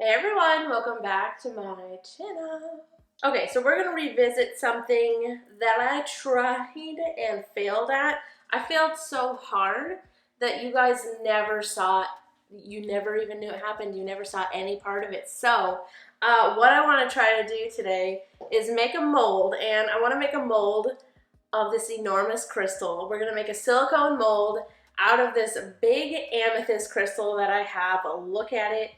Hey everyone, welcome back to my channel. Okay, so we're gonna revisit something that I tried and failed at. I failed so hard that you guys never saw it. You never even knew it happened. You never saw any part of it. So what I want to try to do today is make a mold, and I want to make a mold of this enormous crystal. We're gonna make a silicone mold out of this big amethyst crystal that I have. Look at it.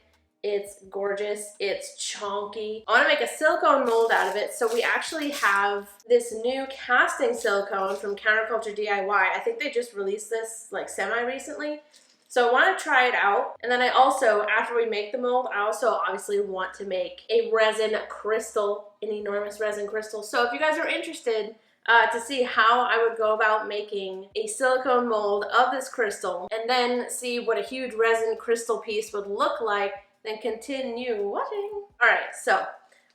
It's gorgeous, it's chunky. I wanna make a silicone mold out of it, so we actually have this new casting silicone from CounterCultureDIY. I think they just released this like semi-recently. So I wanna try it out. And then I also, after we make the mold, I also obviously want to make a resin crystal, an enormous resin crystal. So if you guys are interested to see how I would go about making a silicone mold of this crystal and then see what a huge resin crystal piece would look like, then continue watching. All right, so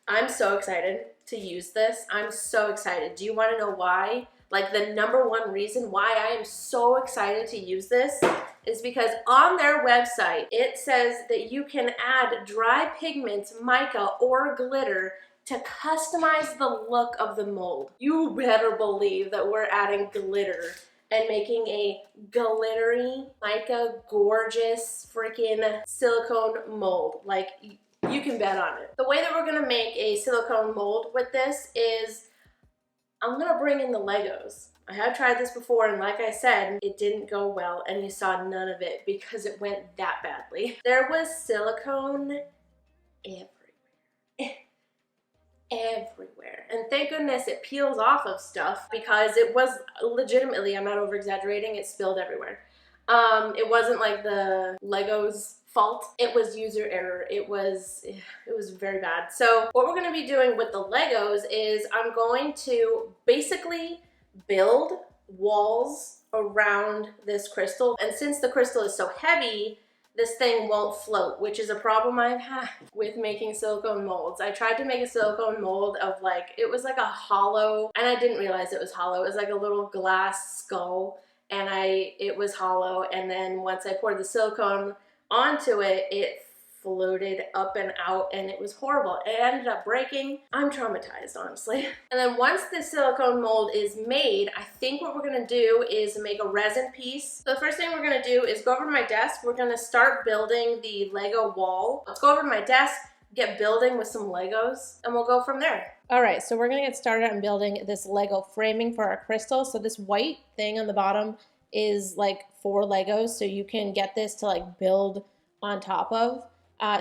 I'm so excited to use this. I'm so excited. Do you want to know why? Like the number one reason why I am so excited to use this is because on their website, it says that you can add dry pigments, mica, or glitter to customize the look of the mold. You better believe that we're adding glitter and making a glittery, mica, gorgeous, freaking silicone mold. Like, you can bet on it. The way that we're gonna make a silicone mold with this is I'm gonna bring in the Legos. I have tried this before, and like I said, it didn't go well, and you saw none of it because it went that badly. There was silicone everywhere. And thank goodness it peels off of stuff, because it was legitimately, I'm not over exaggerating, it spilled everywhere. It wasn't like the Legos fault. It was user error. It was very bad. So what we're going to be doing with the Legos is I'm going to basically build walls around this crystal. And since the crystal is so heavy, this thing won't float, which is a problem I've had with making silicone molds. I tried to make a silicone mold of it was like a hollow, and I didn't realize it was hollow. It was like a little glass skull, and it was hollow, and then once I poured the silicone onto it, it floated up and out, and it was horrible. It ended up breaking. I'm traumatized, honestly. And then once the silicone mold is made, I think what we're gonna do is make a resin piece. So the first thing we're gonna do is go over to my desk. We're gonna start building the Lego wall. Let's go over to my desk, get building with some Legos, and we'll go from there. All right, so we're gonna get started on building this Lego framing for our crystal. So this white thing on the bottom is like 4 Legos, so you can get this to build on top of.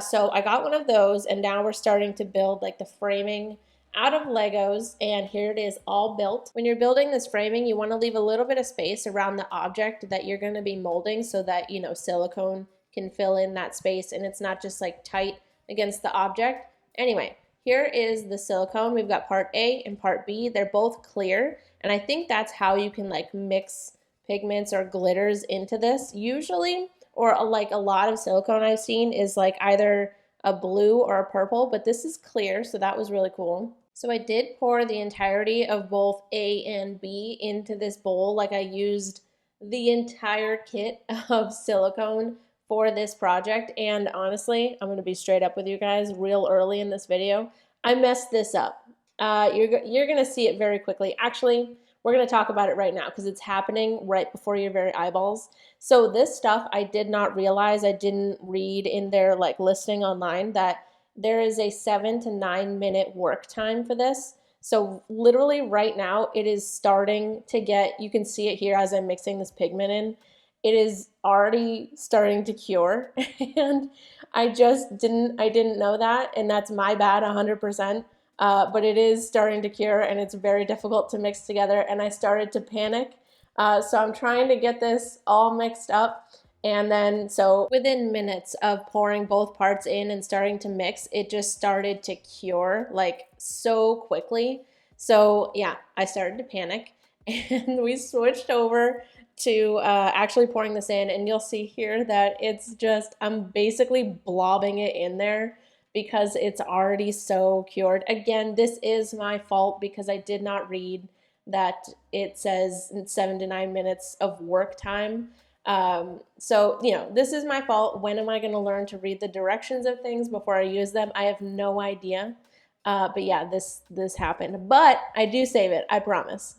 So I got one of those, and now we're starting to build the framing out of Legos, and here it is all built. When you're building this framing, you want to leave a little bit of space around the object that you're going to be molding so that, silicone can fill in that space and it's not just tight against the object. Anyway, here is the silicone. We've got part A and part B. They're both clear, and I think that's how you can mix pigments or glitters into this usually. Or a lot of silicone I've seen is either a blue or a purple, but this is clear, so that was really cool. So I did pour the entirety of both A and B into this bowl. I used the entire kit of silicone for this project, and honestly, I'm gonna be straight up with you guys real early in this video. I messed this up. You're gonna see it very quickly. Actually, we're going to talk about it right now because it's happening right before your very eyeballs. So this stuff I did not realize, I didn't read in their listing online that there is a 7 to 9 minute work time for this. So literally right now it is starting to get, you can see it here as I'm mixing this pigment in, it is already starting to cure. And I didn't know that, and that's my bad 100%. But it is starting to cure, and it's very difficult to mix together, and I started to panic. So I'm trying to get this all mixed up, and then so within minutes of pouring both parts in and starting to mix, it just started to cure so quickly. So yeah, I started to panic, and we switched over to actually pouring this in, and you'll see here that it's just, I'm basically blobbing it in there because it's already so cured. Again, this is my fault because I did not read that it says 7 to 9 minutes of work time. So, you know, this is my fault. When am I going to learn to read the directions of things before I use them? I have no idea. But yeah, this happened. But I do save it, I promise.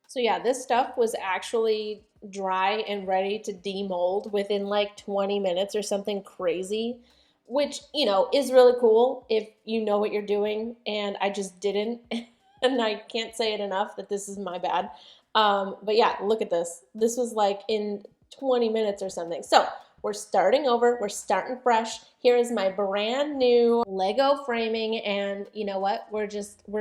So yeah, this stuff was actually dry and ready to demold within like 20 minutes or something crazy, which, you know, is really cool if you know what you're doing, and I just didn't. And I can't say it enough that this is my bad. But yeah, look at this. This was like in 20 minutes or something. So we're starting over. We're starting fresh. Here is my brand new Lego framing, and you know what? We're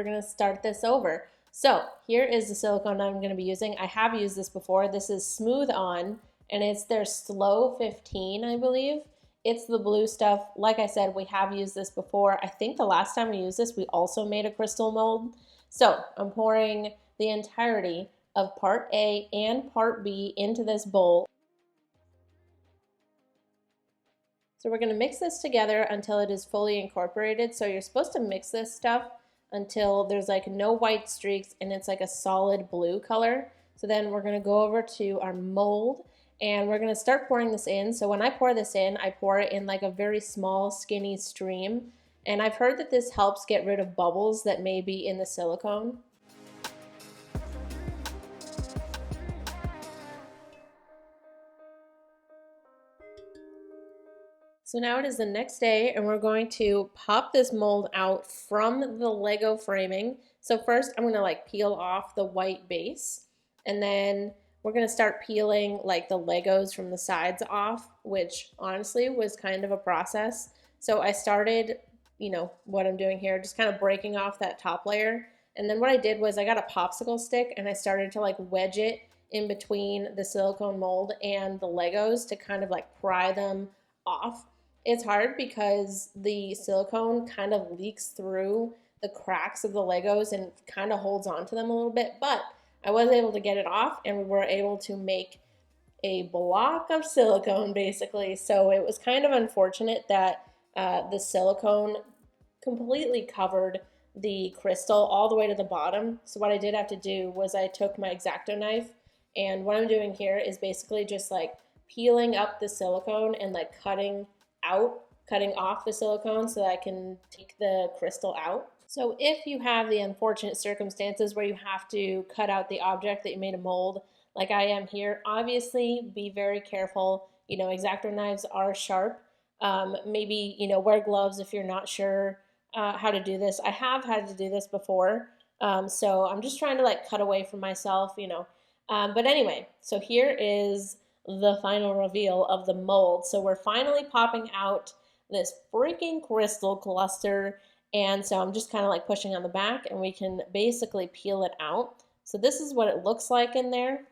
gonna start this over. So here is the silicone I'm going to be using. I have used this before. This is Smooth On, and it's their Slow 15, I believe. It's the blue stuff. Like I said, we have used this before. I think the last time we used this, we also made a crystal mold. So I'm pouring the entirety of part A and part B into this bowl. So we're going to mix this together until it is fully incorporated. So you're supposed to mix this stuff until there's like no white streaks and it's like a solid blue color. So then we're going to go over to our mold and we're going to start pouring this in. So when I pour this in, I pour it in like a very small skinny stream. And I've heard that this helps get rid of bubbles that may be in the silicone. So now it is the next day and we're going to pop this mold out from the Lego framing. So first I'm gonna like peel off the white base, and then we're gonna start peeling like the Legos from the sides off, which honestly was kind of a process. So I started, you know, what I'm doing here, just kind of breaking off that top layer. And then what I did was I got a popsicle stick and I started to like wedge it in between the silicone mold and the Legos to kind of like pry them off. It's hard because the silicone kind of leaks through the cracks of the Legos and kind of holds on to them a little bit, but I was able to get it off and we were able to make a block of silicone basically. So it was kind of unfortunate that the silicone completely covered the crystal all the way to the bottom. So what I did have to do was I took my X-Acto knife, and what I'm doing here is basically just like peeling up the silicone and like cutting off the silicone so that I can take the crystal out. So if you have the unfortunate circumstances where you have to cut out the object that you made a mold, like I am here, obviously be very careful. You know, X-Acto knives are sharp. Maybe, you know, wear gloves if you're not sure how to do this. I have had to do this before, so I'm just trying to like cut away from myself, you know. But anyway, so here is the final reveal of the mold. So we're finally popping out this freaking crystal cluster, and so I'm just kind of like pushing on the back and we can basically peel it out. So this is what it looks like in there.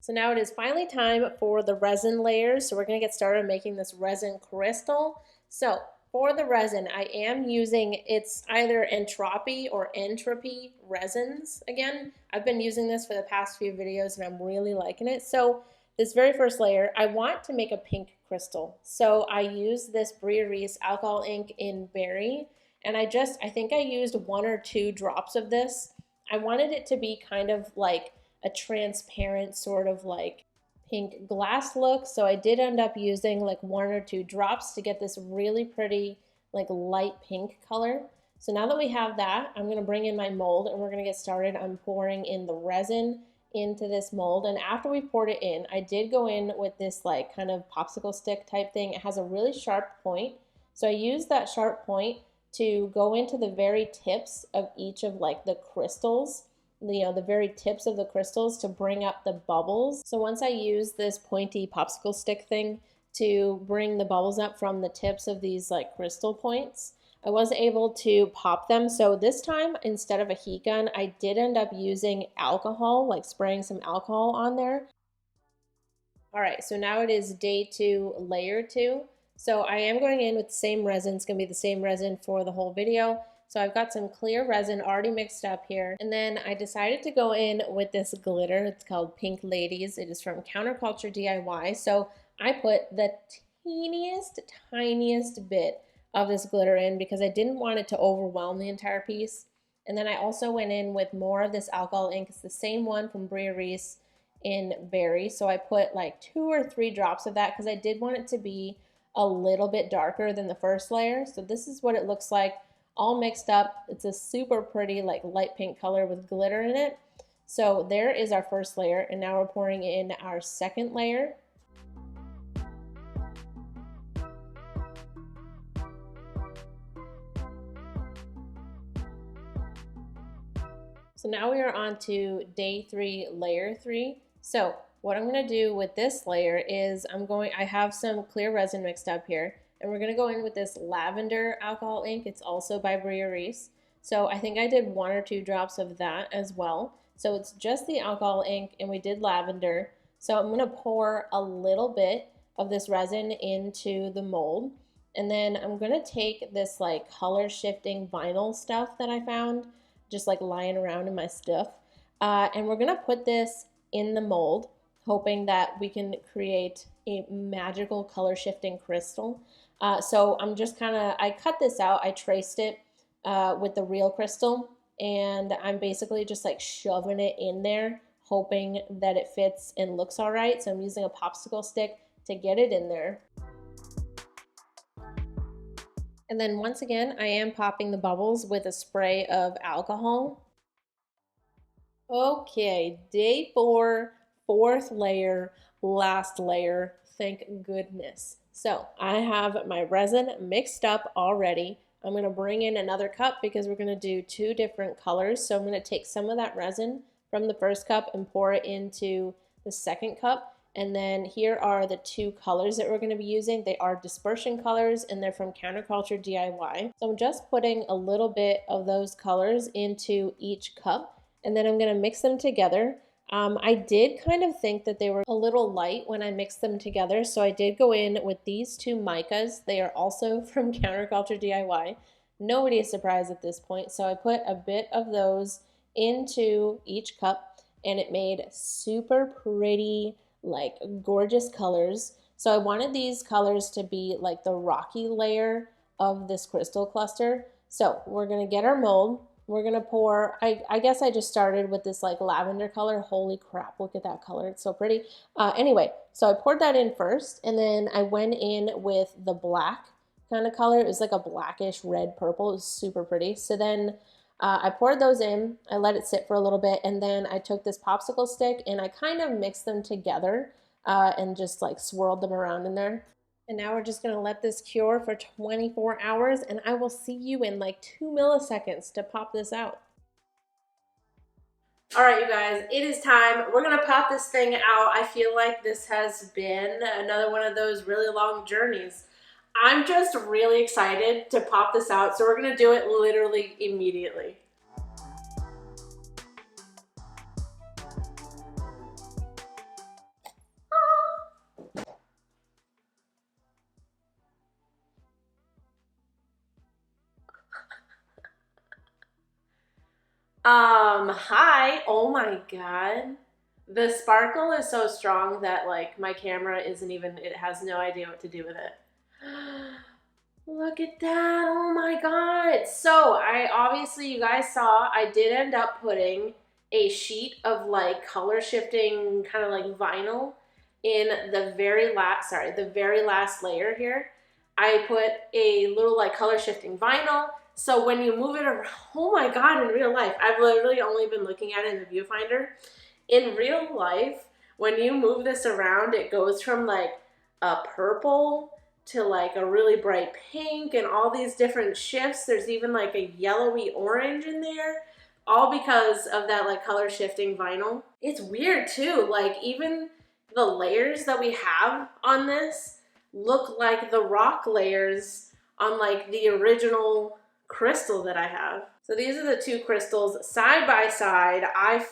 So now it is finally time for the resin layers. So we're going to get started making this resin crystal. So for the resin, I am using, it's either Entropy or Entropy resins. Again, I've been using this for the past few videos and I'm really liking it. So this very first layer, I want to make a pink crystal. So I use this Bria Reese alcohol ink in Berry, and I think I used 1 or 2 drops of this. I wanted it to be kind of like a transparent sort of like pink glass look, so I did end up using like 1 or 2 drops to get this really pretty like light pink color. So now that we have that, I'm going to bring in my mold and we're going to get started. I'm pouring in the resin into this mold, and after we poured it in, I did go in with this like kind of popsicle stick type thing. It has a really sharp point, so I used that sharp point to go into the very tips of each of like the crystals, you know, the very tips of the crystals to bring up the bubbles. So once I use this pointy popsicle stick thing to bring the bubbles up from the tips of these like crystal points, I was able to pop them. So this time, instead of a heat gun, I did end up using alcohol, like spraying some alcohol on there. All right, so now it is day 2, layer 2. So I am going in with the same resin. It's gonna be the same resin for the whole video. So I've got some clear resin already mixed up here. And then I decided to go in with this glitter. It's called Pink Ladies. It is from CounterCultureDIY. So I put the tiniest bit of this glitter in because I didn't want it to overwhelm the entire piece. And then I also went in with more of this alcohol ink. It's the same one from Bria Reese in Berry. So I put like 2 or 3 drops of that because I did want it to be a little bit darker than the first layer. So this is what it looks like all mixed up. It's a super pretty like light pink color with glitter in it. So there is our first layer, and now we're pouring in our second layer. So now we are on to day 3, layer 3. So what I'm going to do with this layer is I have some clear resin mixed up here, and we're going to go in with this lavender alcohol ink. It's also by Bria Reese. So I think I did 1 or 2 drops of that as well. So it's just the alcohol ink, and we did lavender. So I'm going to pour a little bit of this resin into the mold, and then I'm going to take this like color shifting vinyl stuff that I found just like lying around in my stuff, and we're going to put this in the mold, hoping that we can create a magical color shifting crystal. So I'm just I cut this out, I traced it with the real crystal, and I'm basically just like shoving it in there, hoping that it fits and looks all right. So I'm using a popsicle stick to get it in there. And then once again, I am popping the bubbles with a spray of alcohol. Okay, day 4, 4th layer, last layer, thank goodness. So I have my resin mixed up already. I'm going to bring in another cup because we're going to do 2 different colors. So I'm going to take some of that resin from the first cup and pour it into the second cup. And then here are the 2 colors that we're going to be using. They are dispersion colors, and they're from CounterCultureDIY. So I'm just putting a little bit of those colors into each cup, and then I'm going to mix them together. I did kind of think that they were a little light when I mixed them together, so I did go in with these 2 micas. They are also from CounterCultureDIY. Nobody is surprised at this point, so I put a bit of those into each cup, and it made super pretty, like gorgeous colors. So I wanted these colors to be like the rocky layer of this crystal cluster. So we're gonna get our mold. We're gonna pour, I guess I just started with this like lavender color. Holy crap, look at that color, it's so pretty. Anyway, so I poured that in first, and then I went in with the black kind of color. It was like a blackish red purple. It was super pretty. So then I poured those in, I let it sit for a little bit, and then I took this popsicle stick and I kind of mixed them together and just like swirled them around in there. And now we're just going to let this cure for 24 hours, and I will see you in like 2 milliseconds to pop this out. All right, you guys, it is time. We're going to pop this thing out. I feel like this has been another one of those really long journeys. I'm just really excited to pop this out, so we're gonna do it literally immediately. Hi, oh my God. The sparkle is so strong that like my camera isn't even, it has no idea what to do with it. Look at that, oh my God. So obviously you guys saw, I did end up putting a sheet of like color shifting kind of like vinyl in the very last layer here. I put a little like color shifting vinyl. So when you move it around, oh my God, in real life, I've literally only been looking at it in the viewfinder. In real life, when you move this around, it goes from like a purple to like a really bright pink and all these different shifts. There's even like a yellowy orange in there, all because of that like color shifting vinyl. It's weird too, like even the layers that we have on this look like the rock layers on like the original crystal that I have. So these are the 2 crystals side by side. I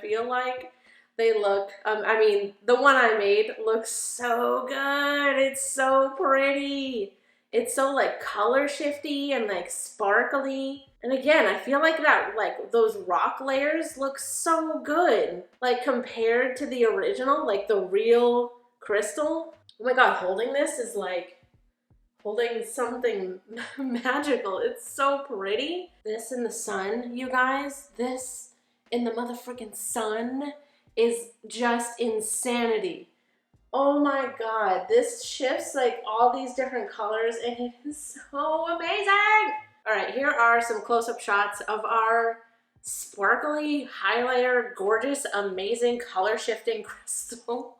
feel like they look, I mean, the one I made looks so good. It's so pretty. It's so like color shifty and like sparkly. And again, I feel like that, like those rock layers look so good. Like compared to the original, like the real crystal. Oh my God, holding this is like, holding something magical. It's so pretty. This in the sun, you guys. This in the motherfucking sun is just insanity. Oh my god, this shifts like all these different colors and it is so amazing! Alright, here are some close-up shots of our sparkly, highlighter, gorgeous, amazing, color-shifting crystal.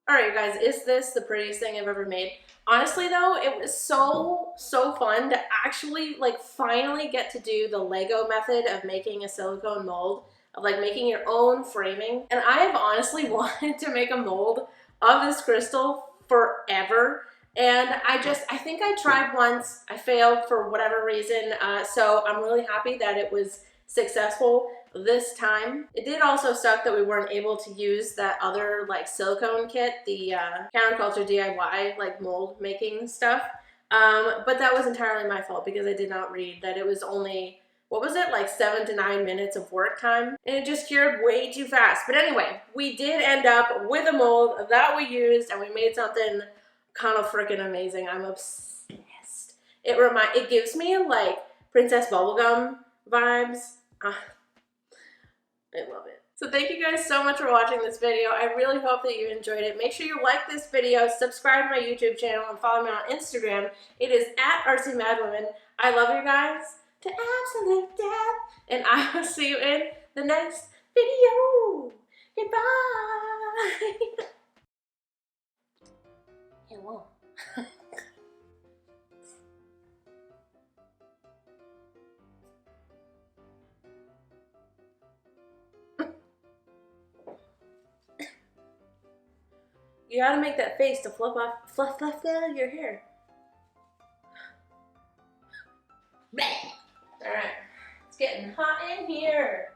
Alright, you guys, is this the prettiest thing I've ever made? Honestly, though, it was so fun to actually, like, finally get to do the Lego method of making a silicone mold, of, like, making your own framing. And I have honestly wanted to make a mold of this crystal forever. And I think I tried once, I failed for whatever reason, so I'm really happy that it was successful this time. It did also suck that we weren't able to use that other like silicone kit, the CounterCultureDIY like mold making stuff, but that was entirely my fault because I did not read that it was only, what was it, like 7 to 9 minutes of work time, and it just cured way too fast. But anyway, we did end up with a mold that we used and we made something kind of freaking amazing. I'm obsessed. It gives me like Princess Bubblegum vibes. I love it. So thank you guys so much for watching this video. I really hope that you enjoyed it. Make sure you like this video, subscribe to my YouTube channel, and follow me on Instagram. It is @Artsymadwoman. I love you guys to absolute death, and I will see you in the next video. Goodbye. Hello. You gotta make that face to fluff your hair. Alright, it's getting hot in here.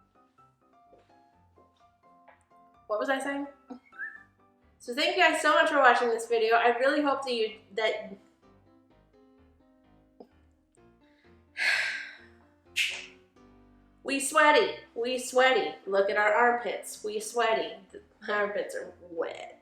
What was I saying? So thank you guys so much for watching this video. I really hope that we sweaty. Look at our armpits. We sweaty. The armpits are wet.